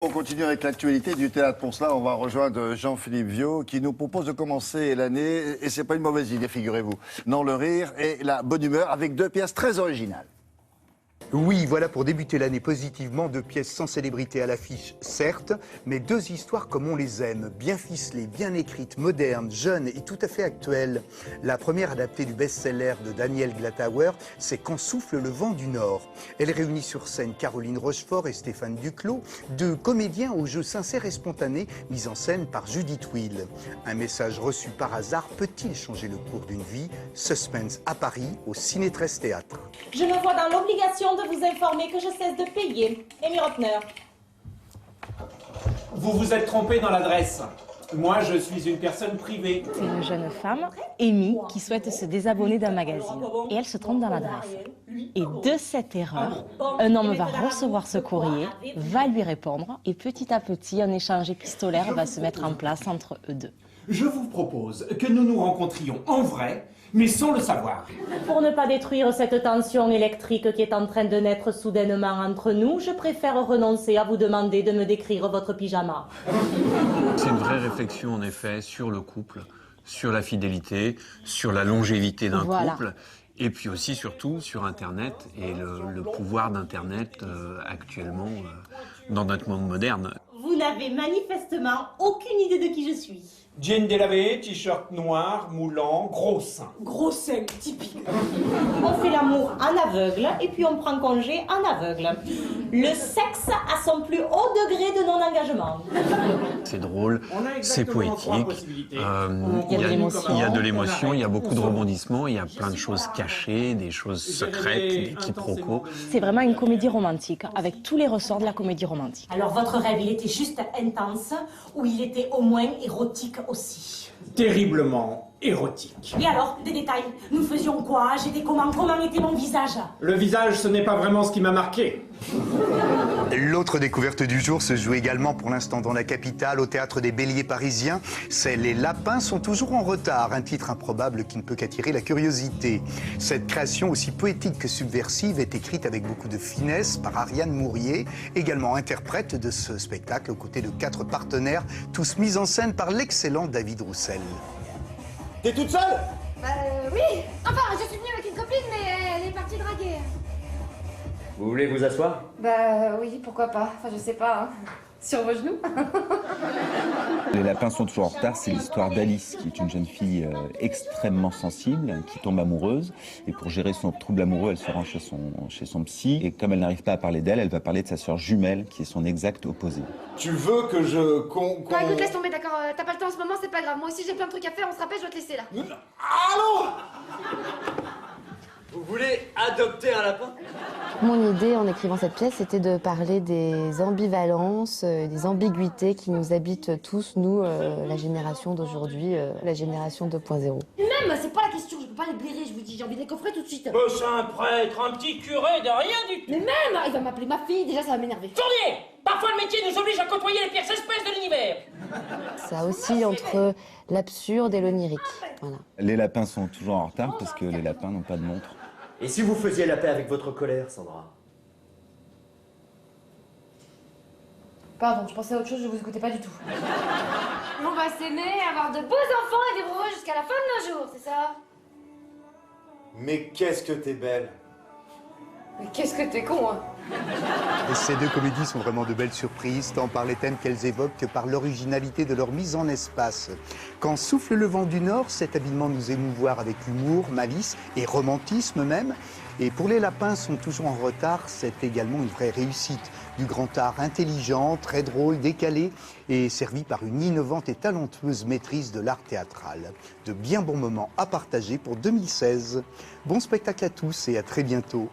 On continue avec l'actualité du théâtre. Pour cela, on va rejoindre Jean-Philippe Viau qui nous propose de commencer l'année, et c'est pas une mauvaise idée, figurez-vous. Non, le rire et la bonne humeur avec deux pièces très originales. Oui, voilà pour débuter l'année positivement, deux pièces sans célébrité à l'affiche, certes, mais deux histoires comme on les aime, bien ficelées, bien écrites, modernes, jeunes et tout à fait actuelles. La première, adaptée du best-seller de Daniel Glatauer, c'est Quand souffle le vent du Nord. Elle réunit sur scène Caroline Rochefort et Stéphane Duclos, deux comédiens au jeu sincère et spontané, mis en scène par Judith Will. Un message reçu par hasard peut-il changer le cours d'une vie? Suspense à Paris, au Ciné 13 Théâtre. Je me vois dans l'obligation de vous informer que je cesse de payer. Amy Rotner. Vous vous êtes trompé dans l'adresse. Moi, je suis une personne privée. C'est une jeune femme, Amy, qui souhaite se désabonner d'un magazine. Et elle se trompe dans l'adresse. Et de cette erreur, un homme va recevoir ce courrier, va lui répondre, et petit à petit, un échange épistolaire va se mettre en place entre eux deux. Je vous propose que nous nous rencontrions en vrai, mais sans le savoir. Pour ne pas détruire cette tension électrique qui est en train de naître soudainement entre nous, je préfère renoncer à vous demander de me décrire votre pyjama. C'est une vraie réflexion, en effet, sur le couple, sur la fidélité, sur la longévité d'un couple, et puis aussi, surtout, sur Internet et le pouvoir d'Internet actuellement dans notre monde moderne. Vous n'avez manifestement aucune idée de qui je suis. Jean délavé, t-shirt noir, moulant, gros sein. Gros sein, typique. On fait l'amour en aveugle et puis on prend congé en aveugle. Le sexe à son plus haut degré de non-engagement. C'est drôle, c'est poétique, il y a de l'émotion, il y a beaucoup de rebondissements, il y a plein de choses cachées, des choses secrètes, des quiproquos. C'est vraiment une comédie romantique, avec tous les ressorts de la comédie romantique. Alors votre rêve, il était juste intense ou il était au moins érotique aussi? Terriblement érotique. Et alors, des détails. Nous faisions quoi? J'étais comment? Comment était mon visage? Le visage, ce n'est pas vraiment ce qui m'a marqué. L'autre découverte du jour se joue également pour l'instant dans la capitale, au Théâtre des Béliers parisiens. C'est Les lapins sont toujours en retard, un titre improbable qui ne peut qu'attirer la curiosité. Cette création aussi poétique que subversive est écrite avec beaucoup de finesse par Ariane Mourier, également interprète de ce spectacle aux côtés de 4 partenaires, tous mis en scène par l'excellent David Roussel. T'es toute seule? Oui. Enfin, je suis venue avec une copine, mais elle est partie draguer. Vous voulez vous asseoir? Bah oui, pourquoi pas. Enfin, je sais pas. Hein. Sur vos genoux. Les lapins sont toujours en retard, c'est l'histoire d'Alice, qui est une jeune fille extrêmement sensible, qui tombe amoureuse. Et pour gérer son trouble amoureux, elle se rend chez son psy. Et comme elle n'arrive pas à parler d'elle, elle va parler de sa sœur jumelle, qui est son exact opposé. Tu veux que je... Bah écoute, laisse tomber, d'accord. T'as pas le temps en ce moment, c'est pas grave. Moi aussi, j'ai plein de trucs à faire. On se rappelle, je dois te laisser là. Allô? Vous voulez adopter un lapin? Mon idée en écrivant cette pièce, c'était de parler des ambivalences, des ambiguïtés qui nous habitent tous, nous, la génération d'aujourd'hui, la génération 2.0. Même, c'est pas la question, je peux pas les blairer, je vous dis, j'ai envie de les coffrer tout de suite. C'est un prêtre, un petit curé de rien du tout. Mais même, il va m'appeler ma fille, déjà ça va m'énerver. Tournier! Parfois le métier nous oblige à côtoyer les pires espèces de l'univers. Ça oscille entre l'absurde et l'onirique. Voilà. Les lapins sont toujours en retard parce que les lapins n'ont pas de montre. Et si vous faisiez la paix avec votre colère, Sandra? Pardon, je pensais à autre chose, je vous écoutais pas du tout. On va s'aimer, avoir de beaux enfants et vivre heureux jusqu'à la fin de nos jours, c'est ça? Mais qu'est-ce que t'es belle! Mais qu'est-ce que t'es con, hein? Et ces deux comédies sont vraiment de belles surprises, tant par les thèmes qu'elles évoquent que par l'originalité de leur mise en espace. Quand souffle le vent du Nord, cet habilement nous émouvoir avec humour, malice et romantisme même. Et pour Les lapins sont toujours en retard, c'est également une vraie réussite. Du grand art intelligent, très drôle, décalé et servi par une innovante et talentueuse maîtrise de l'art théâtral. De bien bons moments à partager pour 2016. Bon spectacle à tous et à très bientôt.